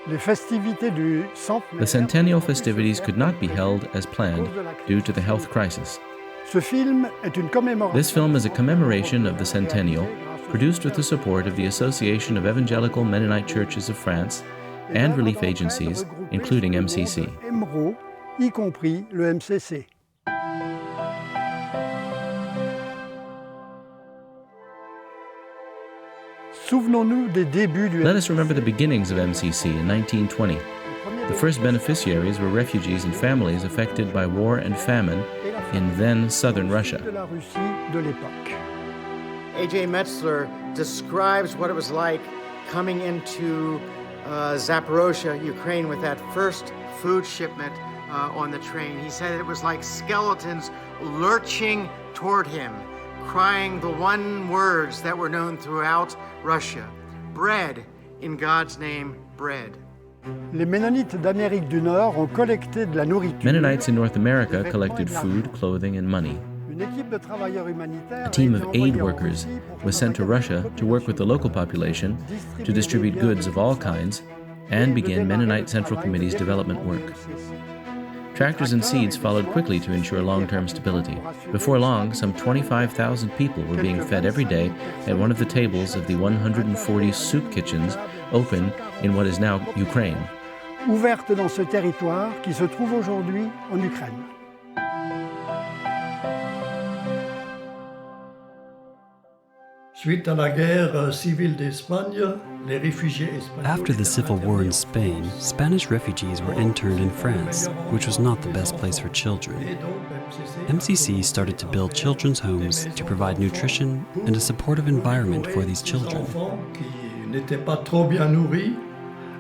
The centennial festivities could not be held as planned due to the health crisis. This film is a commemoration of the centennial, produced with the support of the Association of Evangelical Mennonite Churches of France and relief agencies, including MCC. Let us remember the beginnings of MCC in 1920. The first beneficiaries were refugees and families affected by war and famine in then southern Russia. A.J. Metzler describes what it was like coming into Zaporozhye, Ukraine, with that first food shipment on the train. He said it was like skeletons lurching toward him, crying the one words that were known throughout Russia: bread, in God's name, bread. Mennonites in North America collected food, clothing, and money. A team of aid workers was sent to Russia to work with the local population to distribute goods of all kinds and begin Mennonite Central Committee's development work. Tractors and seeds followed quickly to ensure long-term stability. Before long, some 25,000 people were being fed every day at one of the tables of the 140 soup kitchens open in what is now Ukraine. Ouverte dans ce territoire qui se trouve aujourd'hui en Ukraine. After the Civil War in Spain, Spanish refugees were interned in France, which was not the best place for children. MCC started to build children's homes to provide nutrition and a supportive environment for these children. N'étaient pas trop bien nourris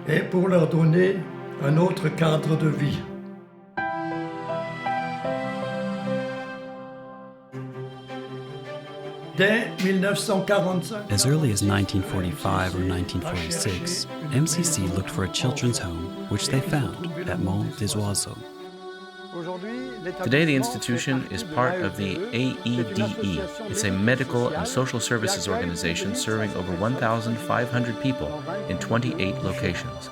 et pour leur donner un autre cadre de vie. As early as 1945 or 1946, MCC looked for a children's home, which they found at Mont des Oiseaux. Today, the institution is part of the AEDE. It's a medical and social services organization serving over 1,500 people in 28 locations.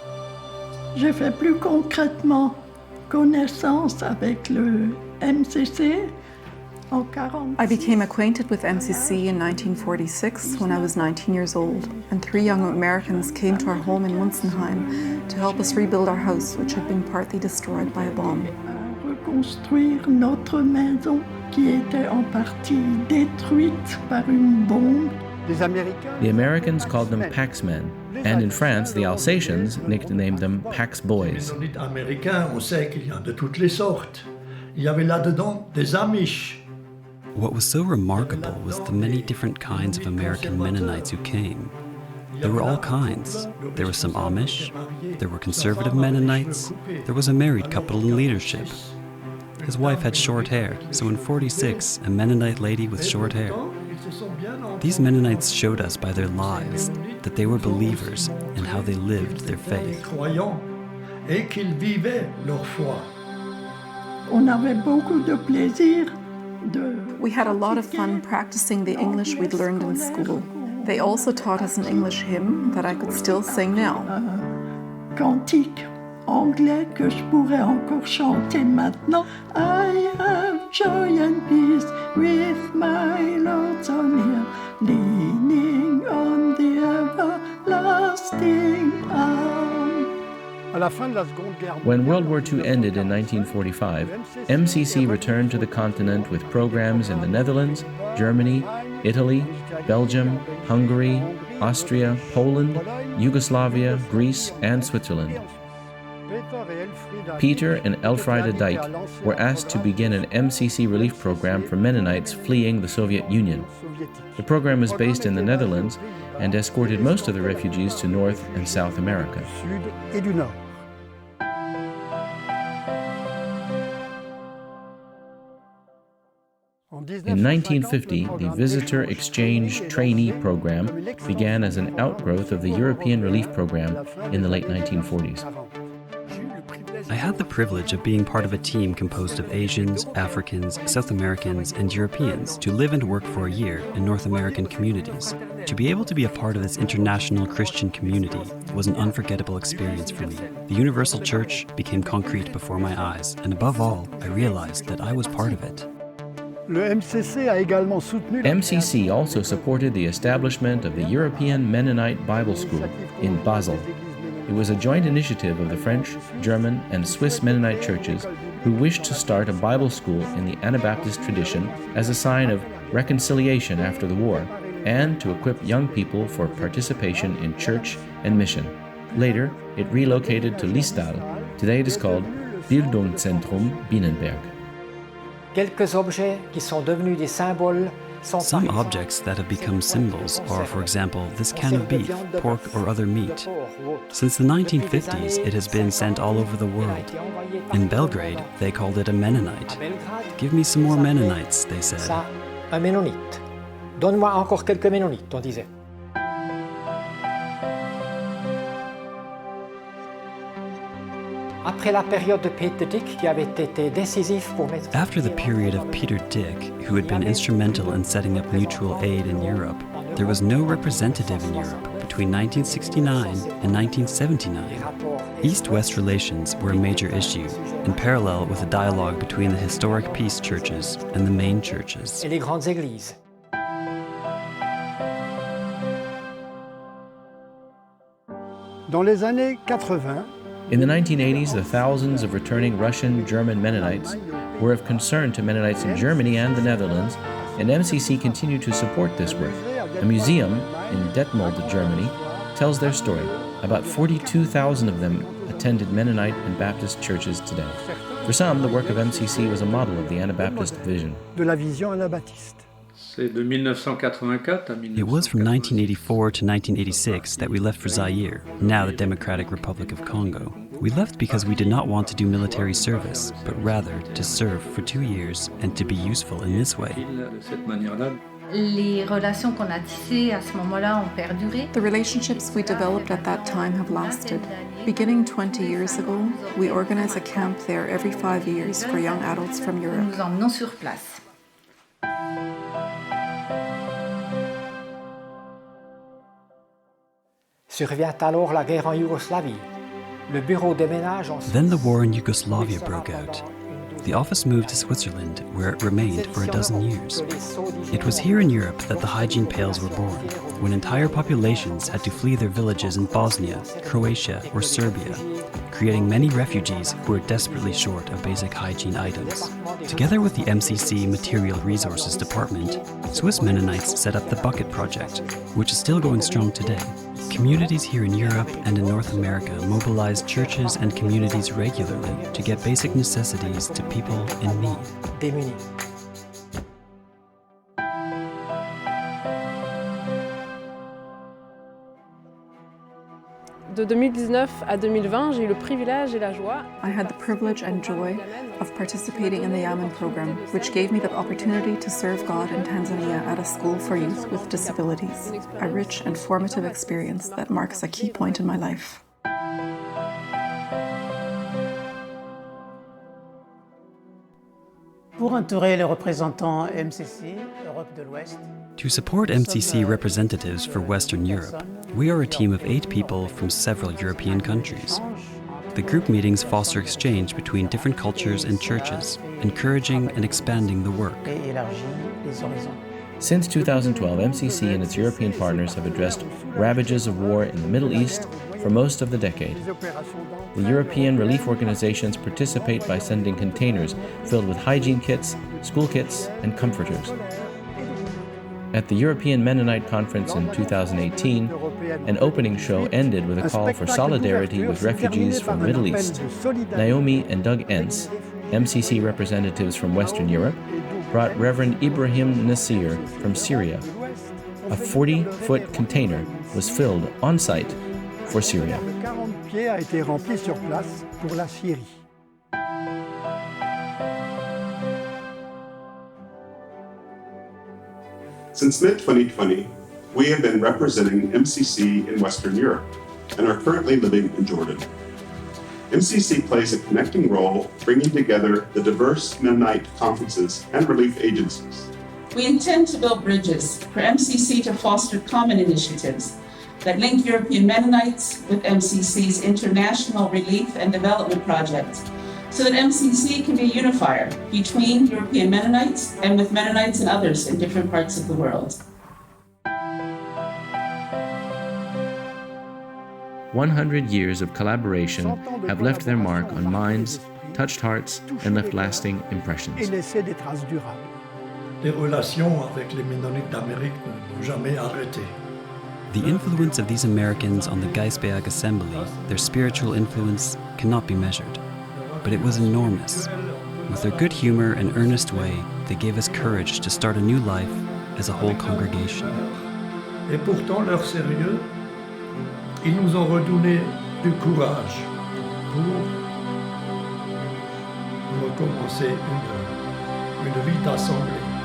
J'ai fait plus concrètement connaissance avec le MCC. I became acquainted with MCC in 1946 when I was 19 years old, and 3 young Americans came to our home in Munzenheim to help us rebuild our house, which had been partly destroyed by a bomb. Reconstruire notre maison qui était en partie détruite par une bombe. The Americans called them Paxmen, and in France, the Alsatians nicknamed them Pax Boys. Les Américains, on sait qu'il y a de toutes les sortes. Il y avait là-dedans des Amish. What was so remarkable was the many different kinds of American Mennonites who came. There were all kinds. There were some Amish, there were conservative Mennonites, there was a married couple in leadership. His wife had short hair, so in '46, a Mennonite lady with short hair. These Mennonites showed us by their lives that they were believers and how they lived their faith. Et qu'ils vivaient leur foi. On avait beaucoup de plaisir. We had a lot of fun practicing the English we'd learned in school. They also taught us an English hymn that I could still sing now. Cantique anglais que je pourrais encore chanter maintenant. I have joy and peace with my Lord on here, leaning on the everlasting arm. When World War II ended in 1945, MCC returned to the continent with programs in the Netherlands, Germany, Italy, Belgium, Hungary, Austria, Poland, Yugoslavia, Greece, and Switzerland. Peter and Elfriede Dijk were asked to begin an MCC relief program for Mennonites fleeing the Soviet Union. The program was based in the Netherlands and escorted most of the refugees to North and South America. In 1950, the Visitor Exchange Trainee Program began as an outgrowth of the European Relief Program in the late 1940s. I had the privilege of being part of a team composed of Asians, Africans, South Americans, and Europeans to live and work for a year in North American communities. To be able to be a part of this international Christian community was an unforgettable experience for me. The Universal Church became concrete before my eyes, and above all, I realized that I was part of it. MCC also supported the establishment of the European Mennonite Bible School in Basel. It was a joint initiative of the French, German, and Swiss Mennonite churches who wished to start a Bible school in the Anabaptist tradition as a sign of reconciliation after the war, and to equip young people for participation in church and mission. Later, it relocated to Liestal. Today it is called Bildungszentrum Bienenberg. Some objects that have become symbols are, for example, this can of beef, pork, or other meat. Since the 1950s, it has been sent all over the world. In Belgrade, they called it a Mennonite. Give me some more Mennonites, they said. Un Mennonite. Donne-moi encore quelques Mennonites, on disait. After the period of Peter Dick, who had been instrumental in setting up mutual aid in Europe, there was no representative in Europe between 1969 and 1979. East-West relations were a major issue, in parallel with a dialogue between the historic peace churches and the main churches. Dans les années 80, in the 1980s, the thousands of returning Russian German Mennonites were of concern to Mennonites in Germany and the Netherlands, and MCC continued to support this work. A museum in Detmold, Germany, tells their story. About 42,000 of them attended Mennonite and Baptist churches today. For some, the work of MCC was a model of the Anabaptist vision. De la vision anabaptiste. It was from 1984 to 1986 that we left for Zaire, now the Democratic Republic of Congo. We left because we did not want to do military service, but rather to serve for 2 years and to be useful in this way. The relationships we developed at that time have lasted. Beginning 20 years ago, we organize a camp there every 5 years for young adults from Europe. Then the war in Yugoslavia broke out. The office moved to Switzerland, where it remained for a dozen years. It was here in Europe that the hygiene pails were born, when entire populations had to flee their villages in Bosnia, Croatia, or Serbia, creating many refugees who were desperately short of basic hygiene items. Together with the MCC Material Resources Department, Swiss Mennonites set up the Bucket Project, which is still going strong today. Communities here in Europe and in North America mobilize churches and communities regularly to get basic necessities to people in need. De 2019 à 2020, j'ai eu le privilège et la joie. I had the privilege and joy of participating in the Yamen program, which gave me the opportunity to serve God in Tanzania at a school for youth with disabilities, a rich and formative experience that marks a key point in my life. Pour entourer les représentants MCC Europe de l'Ouest. To support MCC representatives for Western Europe, we are a team of 8 people from several European countries. The group meetings foster exchange between different cultures and churches, encouraging and expanding the work. Since 2012, MCC and its European partners have addressed ravages of war in the Middle East for most of the decade. The European relief organizations participate by sending containers filled with hygiene kits, school kits, and comforters. At the European Mennonite Conference in 2018, an opening show ended with a call for solidarity with refugees from the Middle East. Naomi and Doug Entz, MCC representatives from Western Europe, brought Reverend Ibrahim Nasir from Syria. A 40-foot container was filled on site for Syria. Since mid-2020, we have been representing MCC in Western Europe and are currently living in Jordan. MCC plays a connecting role, bringing together the diverse Mennonite conferences and relief agencies. We intend to build bridges for MCC to foster common initiatives that link European Mennonites with MCC's international relief and development projects, so that MCC can be a unifier between European Mennonites and with Mennonites and others in different parts of the world. 100 years of collaboration have left their mark on minds, touched hearts, and left lasting impressions. Et laisser des traces durables. Les relations avec les Mennonites d'Amérique n'ont jamais arrêté. The influence of these Americans on the Geisberg Assembly, their spiritual influence, cannot be measured. But it was enormous. With their good humor and earnest way, they gave us courage to start a new life as a whole congregation. Et pourtant leur sérieux, ils nous ont redonné du courage pour recommencer une vie d'assemblée.